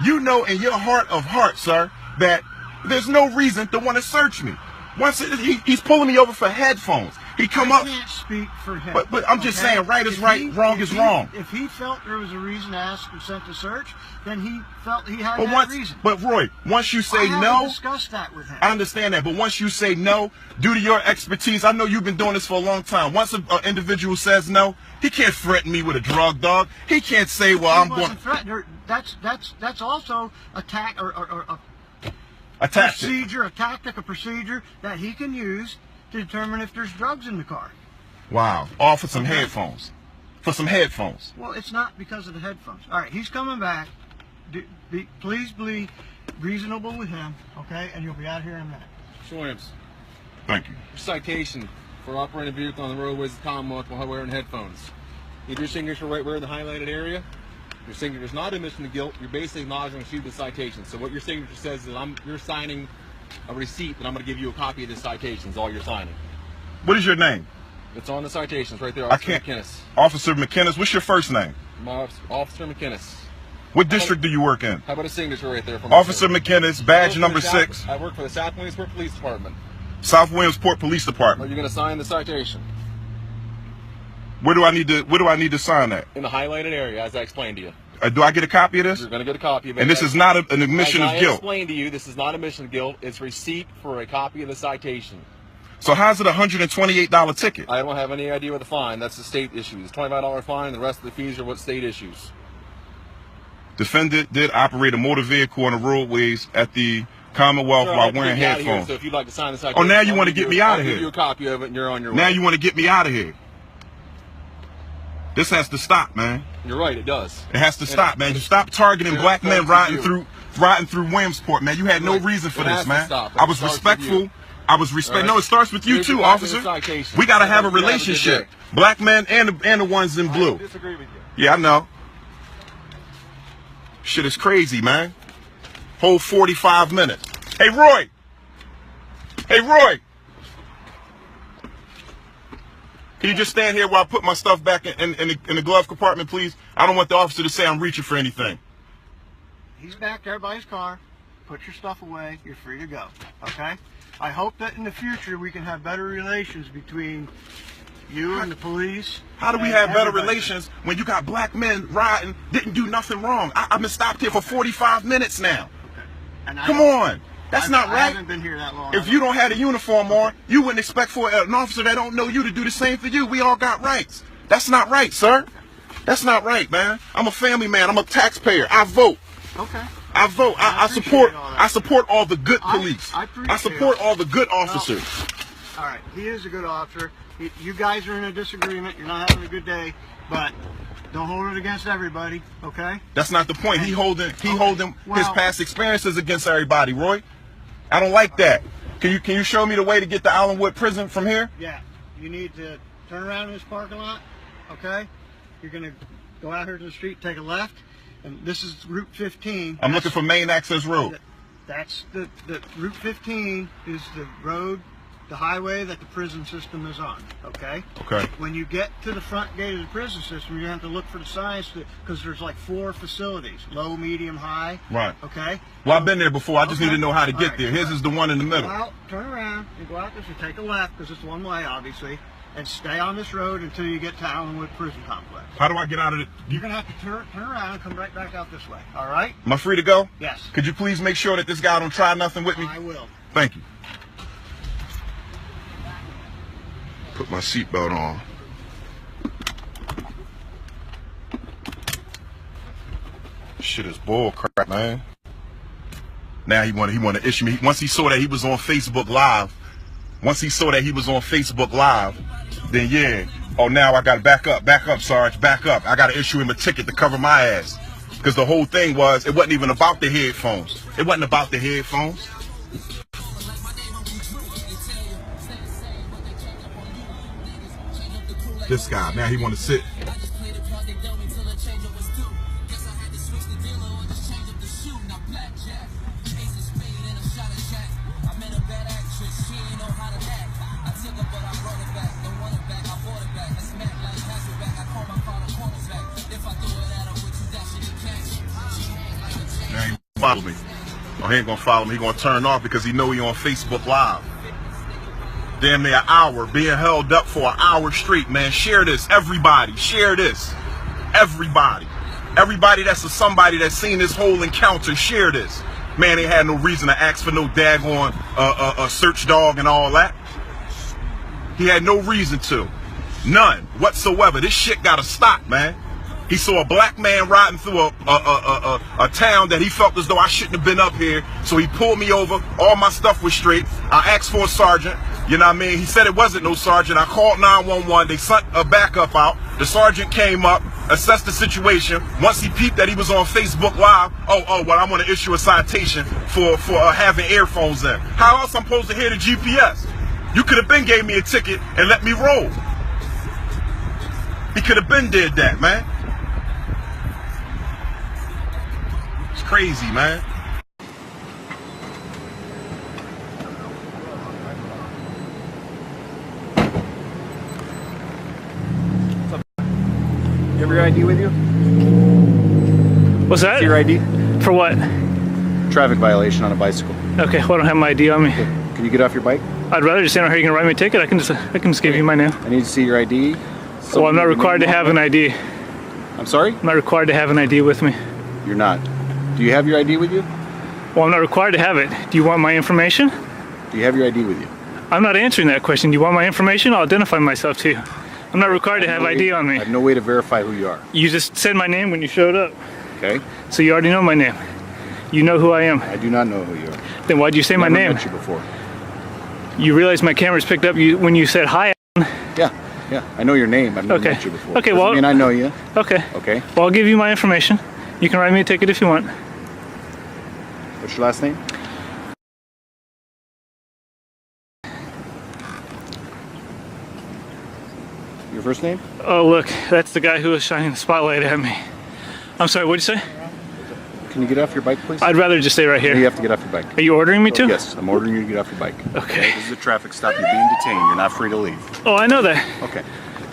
you know in your heart of hearts, sir, that there's no reason to want to search me. Once he's pulling me over for headphones. He come up. I can't speak for him. But I'm just saying, right is right, wrong is wrong. If he felt there was a reason to ask consent to search, then he felt he had reason. But Roy, once you say I haven't discussed that with him. I understand that, but once you say no, due to your expertise, I know you've been doing this for a long time. Once an individual says no, he can't threaten me with a drug dog. He can't say, well, I'm going. That's also a tactic, a procedure that he can use to determine if there's drugs in the car. Wow. All for some headphones. For some headphones. Well, it's not because of the headphones. All right, he's coming back. Please be reasonable with him, okay? And you'll be out here in a minute. Williams. Thank you. Citation for operating a vehicle on the roadways of the Commonwealth while wearing headphones. Either your signature right where in the highlighted area. Your signature is not admission of guilt. You're basically acknowledging and receive the citation. So what your signature says is you're signing a receipt that I'm going to give you a copy of the citations. All you're signing. What is your name? It's on the citations right there. Officer McInnes. Officer McInnes. What's your first name? Officer McInnes. What district do you work in? How about a signature right there? Officer McInnes, badge number 6. I work for the South Williamsport Police Department. South Williamsport Police Department. Are you going to sign the citation? Where do I need to sign that? In the highlighted area, as I explained to you. Do I get a copy of this? You're going to get a copy of it. And this is not an admission of guilt. I explained to you, this is not admission of guilt. It's receipt for a copy of the citation. So how's it a $128 ticket? I don't have any idea what the fine. That's the state issue. It's $25 fine. And the rest of the fees are what state issues. Defendant did operate a motor vehicle on the roadways at the Commonwealth while wearing headphones. So if you'd like to sign the citation, oh, now you want to get me out of here. I'll give you a copy of it, and you're on your way. Now you want to get me out of here. This has to stop, man. You're right, it does. It has to stop, man. You stop targeting black men riding through Williamsport, man. You had no reason for this, man. I was respectful. I was respectful. No, it starts with you too, officer. We gotta have a relationship. Black men and the ones in blue. I disagree with you. Yeah, I know. Shit is crazy, man. Whole 45 minutes. Hey, Roy. Hey, Roy. Can you just stand here while I put my stuff back in the glove compartment, please? I don't want the officer to say I'm reaching for anything. He's back there by his car. Put your stuff away. You're free to go. Okay? I hope that in the future we can have better relations between you and the police. How do we have better relations when you got black men riding, didn't do nothing wrong? I've been stopped here for 45 minutes now. Okay. Come on. That's not right. I haven't been here that long. If you don't have a uniform on, you wouldn't expect for an officer that don't know you to do the same for you. We all got rights. That's not right, sir. That's not right, man. I'm a family man. I'm a taxpayer. I vote. Okay. I vote. I support all the good police. I support all the good officers. All right. He is a good officer. You guys are in a disagreement. You're not having a good day, but don't hold it against everybody, okay? That's not the point. He holding his past experiences against everybody, Roy. I don't like that. Can you show me the way to get to Allenwood Prison from here? Yeah. You need to turn around in this parking lot, okay? You're going to go out here to the street, take a left, and this is Route 15. I'm looking for main access road. That's the Route 15 is the road, the highway that the prison system is on, okay? Okay. When you get to the front gate of the prison system, you have to look for the signs because there's like 4 facilities, low, medium, high. Right. Okay? Well, I've been there before. I just need to know how to get there. His is the one in the middle. Well, turn around and go out this and take a left because it's one way, obviously, and stay on this road until you get to Allenwood Prison Complex. How do I get out of it? You're going to have to turn around and come right back out this way, all right? Am I free to go? Yes. Could you please make sure that this guy don't try nothing with me? I will. Thank you. Put my seatbelt on. Shit is bull crap, man. Now he want to issue me. Once he saw that he was on Facebook Live, then yeah. Oh, now I got to back up, Sarge, back up. I got to issue him a ticket to cover my ass. Because the whole thing was, it wasn't even about the headphones. This guy, now he want to sit. Now he follow me. Oh, he ain't gonna follow me. He gonna turn off because he know he on Facebook Live. damn near an hour, being held up for an hour straight, man. Share this, everybody. Share this. Everybody. Everybody that's somebody that's seen this whole encounter, share this. Man, they had no reason to ask for no daggone a search dog and all that. He had no reason to. None whatsoever. This shit gotta stop, man. He saw a black man riding through a town that he felt as though I shouldn't have been up here. So he pulled me over. All my stuff was straight. I asked for a sergeant. You know what I mean? He said it wasn't no sergeant. I called 911. They sent a backup out. The sergeant came up, assessed the situation. Once he peeped that he was on Facebook Live, well, I want to issue a citation for having earphones in. How else I'm supposed to hear the GPS? You could have been gave me a ticket and let me roll. He could have been did that, man. It's crazy, man. You have your ID with you? What's that? Your ID? For what? Traffic violation on a bicycle. Okay, well, I don't have my ID on me. Okay. Can you get off your bike? I'd rather just say, are you gonna write me a ticket? I can just give you my name. I need to see your ID. Well, I'm not required to have an ID. I'm sorry? I'm not required to have an ID with me. You're not. Do you have your ID with you? Well, I'm not required to have it. Do you want my information? Do you have your ID with you? I'm not answering that question. Do you want my information? I'll identify myself to you. I'm not required to have ID on me. I have no way to verify who you are. You just said my name when you showed up. Okay. So you already know my name. You know who I am. I do not know who you are. Then why'd you say my name? I've never met you before. You realize my camera's picked up you when you said hi. Yeah, I know your name. I've never met you before. Okay, well, I mean, I know you. Okay. Okay. Well, I'll give you my information. You can write me a ticket if you want. What's your last name? Your first name? Oh, look, that's the guy who was shining the spotlight at me. I'm sorry, what'd you say? Can you get off your bike, please? I'd rather just stay right here. You have to get off your bike. Are you ordering me to? Yes, I'm ordering you to get off your bike. Okay. This is a traffic stop. You're being detained. You're not free to leave. Oh, I know that. Okay.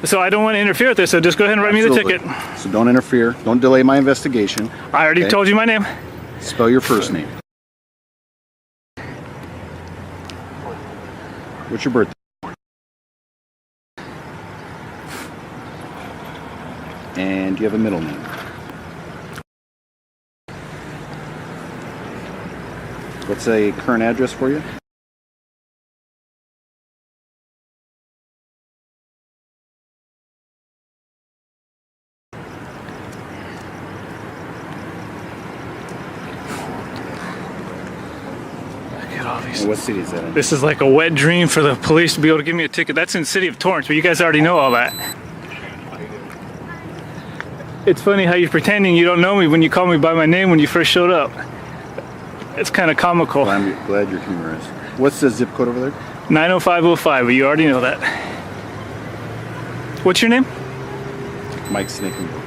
So I don't want to interfere with this, so just go ahead and write me the ticket. So don't interfere. Don't delay my investigation. I already told you my name. Spell your first name. What's your birthday? And do you have a middle name? What's a current address for you? And what city is that in? This is like a wet dream for the police to be able to give me a ticket. That's in the city of Torrance, but you guys already know all that. It's funny how you're pretending you don't know me when you call me by my name when you first showed up. It's kind of comical. Well, I'm glad you're humorous. What's the zip code over there? 90505, but you already know that. What's your name? Mike Snakenberg.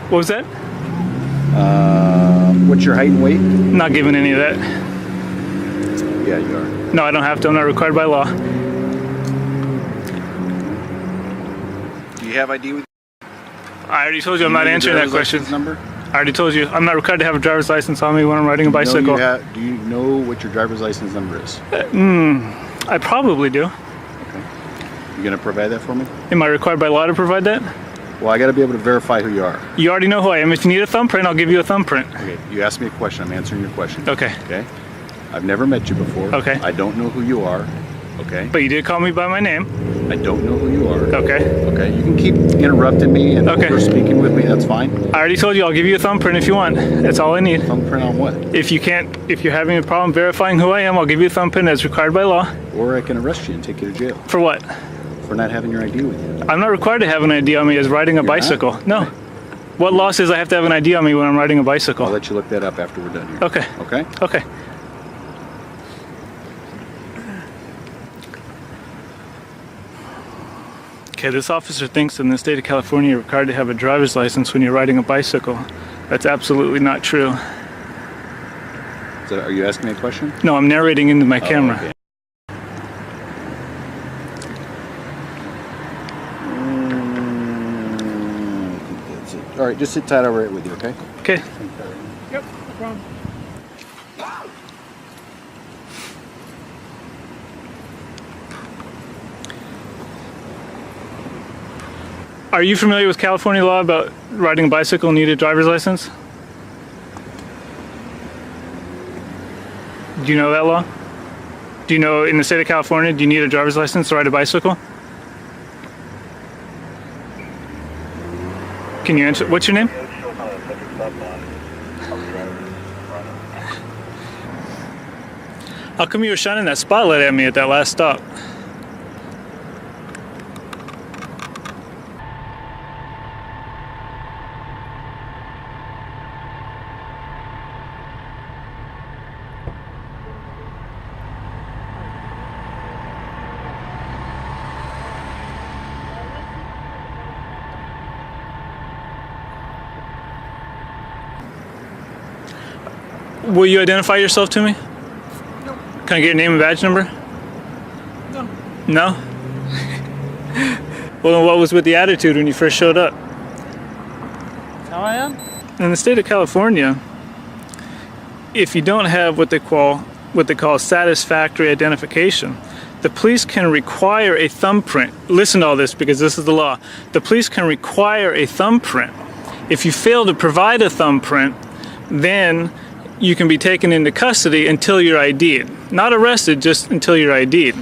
What was that? What's your height and weight? Not giving any of that. Yeah, you are. No, I don't have to. I'm not required by law. Do you have ID with you? I already told you I'm not answering that question. Number? I already told you I'm not required to have a driver's license on me when I'm riding a bicycle. Do you know what your driver's license number is? I probably do. Okay. You gonna provide that for me? Am I required by law to provide that? Well, I got to be able to verify who you are. You already know who I am. If you need a thumbprint, I'll give you a thumbprint. Okay. You asked me a question. I'm answering your question. Okay. Okay. I've never met you before. Okay. I don't know who you are. Okay. But you did call me by my name. I don't know who you are. Okay. Okay. You can keep interrupting me and over speaking with me. That's fine. I already told you I'll give you a thumbprint if you want. That's all I need. Thumbprint on what? If you're having a problem verifying who I am, I'll give you a thumbprint as required by law. Or I can arrest you and take you to jail. For what? For not having your ID with you. I'm not required to have an ID on me as riding a bicycle. Not? No. What law says I have to have an ID on me when I'm riding a bicycle? I'll let you look that up after we're done here. Okay. Okay? Okay. Okay, this officer thinks in the state of California you're required to have a driver's license when you're riding a bicycle. That's absolutely not true. So are you asking me a question? No, I'm narrating into my camera. Okay. All right, just sit tight over it with you, okay? Okay. Yep, no problem. Are you familiar with California law about riding a bicycle and need a driver's license? Do you know that law? Do you know in the state of California, do you need a driver's license to ride a bicycle? Can you answer? What's your name? How come you were shining that spotlight at me at that last stop? Will you identify yourself to me? No. Can I get your name and badge number? No. No? Well, then what was with the attitude when you first showed up? That's how I am. In the state of California, if you don't have what they call satisfactory identification, the police can require a thumbprint. Listen to all this because this is the law. The police can require a thumbprint. If you fail to provide a thumbprint, then you can be taken into custody until you're ID'd. Not arrested, just until you're ID'd.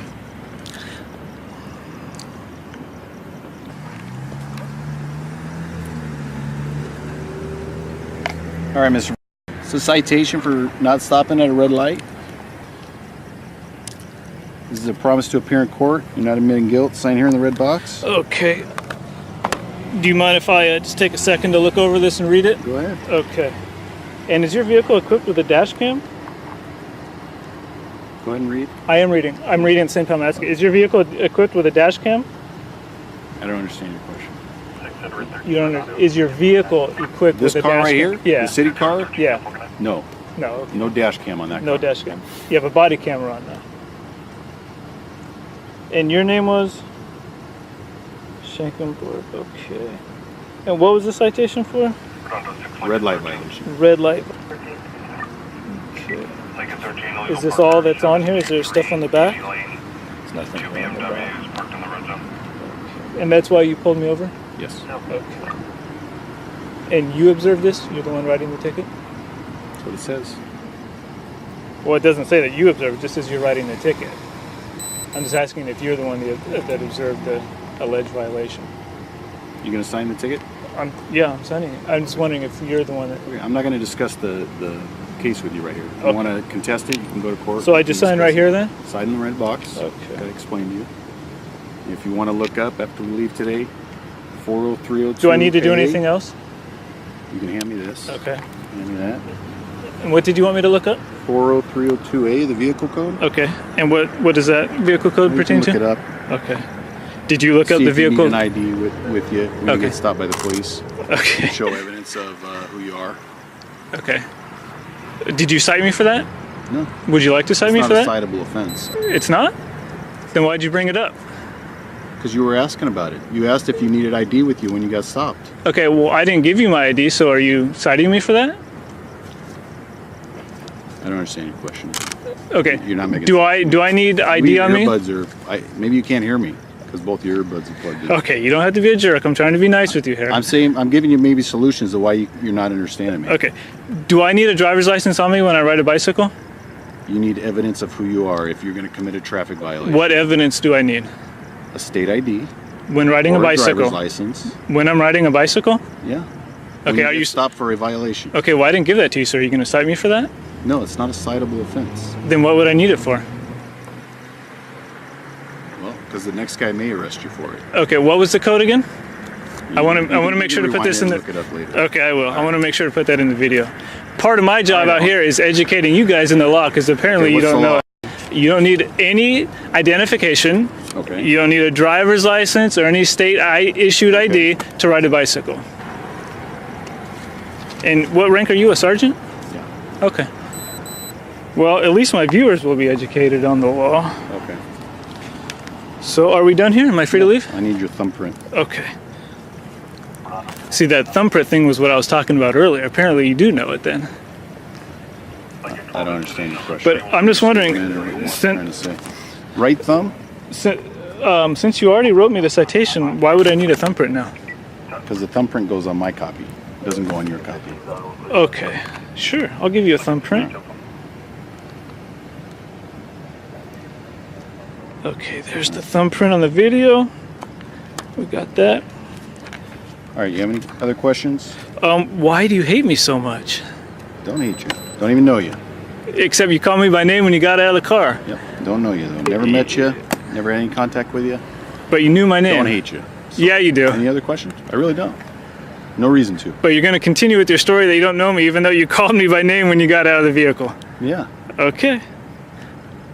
All right, Mr. It's a citation for not stopping at a red light. This is a promise to appear in court. You're not admitting guilt. Sign here in the red box. Okay. Do you mind if I just take a second to look over this and read it? Go ahead. Okay. And is your vehicle equipped with a dash cam? Go ahead and read. I am reading. I'm reading at the same time I'm asking. Is your vehicle equipped with a dash cam? I don't understand your question. You don't. Is your vehicle equipped This with a car dash right cam? here? Yeah. The city car? Yeah. No. No. Okay. No dash cam on that No car. dash cam. You have a body camera on now. And your name was? Shankenborg. Okay. And what was the citation for? Red light violation. Red light. Okay. Is this all that's on here? Is there stuff on the back? It's nothing. And that's why you pulled me over? Yes. Okay. And you observed this? You're the one writing the ticket? That's what it says. Well, it doesn't say that you observed, it just says you're writing the ticket. I'm just asking if you're the one that observed the alleged violation. You gonna sign the ticket? I'm signing it. I'm just wondering if you're the one that... Okay, I'm not gonna discuss the case with you right here. If you want to contest it, you can go to court. So I just sign right here then? Sign in the red box. Okay. I explain to you. If you want to look up after we leave today, 40302. Do I need to do anything else? You can hand me this. Okay. Hand me that. And what did you want me to look up? 40302A, the vehicle code. Okay. And what does that vehicle code pertain to? Look it up. Okay. Did you look up See the if you vehicle? need an ID with you when you get stopped by the police. Okay. Show evidence of who you are. Okay. Did you cite me for that? No. Would you like to cite me for that? It's not a citable offense. It's not? Then why'd you bring it up? Because you were asking about it. You asked if you needed ID with you when you got stopped. Okay, well, I didn't give you my ID, so are you citing me for that? I don't understand your question. Okay. You're not making Do I need ID on me? Maybe you can't hear me because both your earbuds are plugged in. Okay, you don't have to be a jerk. I'm trying to be nice with you here. I'm giving you maybe solutions to why you're not understanding me. Okay. Do I need a driver's license on me when I ride a bicycle? You need evidence of who you are if you're going to commit a traffic violation. What evidence do I need? A state ID. When riding a bicycle. Driver's license. When I'm riding a bicycle? Yeah. Okay, are you stopped for a violation? Okay, well I didn't give that to you, so are you going to cite me for that? No, it's not a citable offense. Then what would I need it for? Well, because the next guy may arrest you for it. Okay, what was the code again? I want to make sure to put this in the... Look it up later. Okay, I will. I want to make sure to put that in the video. Part of my job out here is educating you guys in the law, because apparently you don't know. You don't need any identification. Okay. You don't need a driver's license or any state-issued ID to ride a bicycle. And what rank are you, a sergeant? Yeah. Okay. Well, at least my viewers will be educated on the law. Okay. So are we done here? Am I free to leave? I need your thumbprint. Okay. See, that thumbprint thing was what I was talking about earlier. Apparently you do know it then. I don't understand your question. But I'm just wondering, right thumb? Since you already wrote me the citation, why would I need a thumbprint now? Because the thumbprint goes on my copy. It doesn't go on your copy. Okay, sure. I'll give you a thumbprint. Okay, there's the thumbprint on the video. We got that. All right, you have any other questions? Why do you hate me so much? Don't hate you. Don't even know you. Except you called me by name when you got out of the car. Yep, don't know you though. Never met you. Never had any contact with you. But you knew my name. Don't hate you. So, yeah, you do. Any other questions? I really don't. No reason to. But you're going to continue with your story that you don't know me, even though you called me by name when you got out of the vehicle. Yeah. Okay.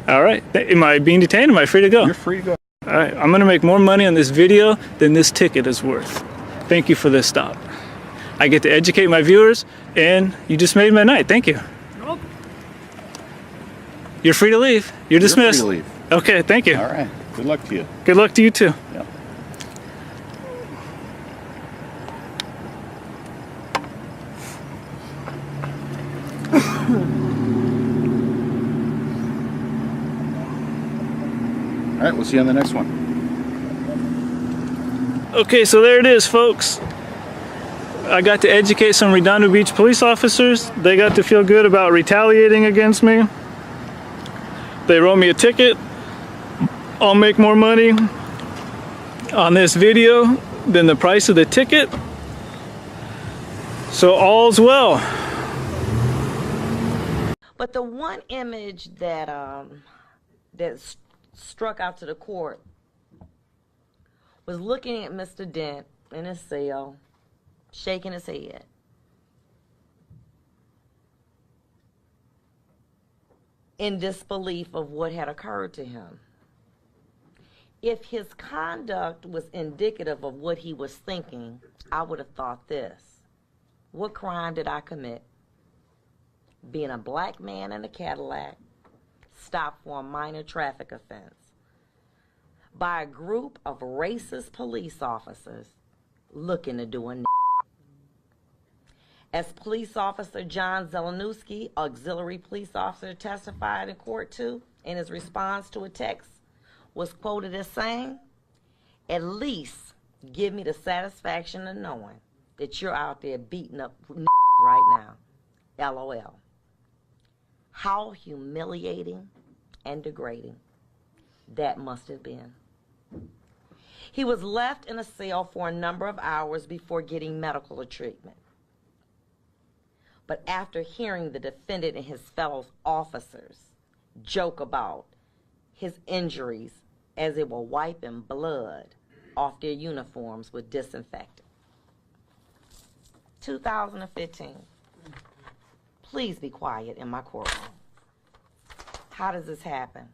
All right. Am I being detained? Am I free to go? You're free to go. All right. I'm going to make more money on this video than this ticket is worth. Thank you for this stop. I get to educate my viewers, and you just made my night. Thank you. You're free to leave. You're dismissed. You're free to leave. Okay, thank you. All right. Good luck to you. Good luck to you too. Yep. All right, we'll see you on the next one. Okay, so there it is, folks. I got to educate some Redondo Beach police officers. They got to feel good about retaliating against me. They wrote me a ticket. I'll make more money on this video than the price of the ticket. So all's well. But the one image that struck out to the court was looking at Mr. Dent in his cell, shaking his head. In disbelief of what had occurred to him. If his conduct was indicative of what he was thinking, I would have thought this. What crime did I commit? Being a black man in a Cadillac, stopped for a minor traffic offense by a group of racist police officers looking to do a As police officer John Zelenowski, auxiliary police officer, testified in court too, in his response to a text, was quoted as saying, "At least give me the satisfaction of knowing that you're out there beating up right now. LOL." How humiliating and degrading that must have been. He was left in a cell for a number of hours before getting medical treatment. But after hearing the defendant and his fellow officers joke about his injuries as they were wiping blood off their uniforms with disinfectant. 2015. Please be quiet in my courtroom. How does this happen?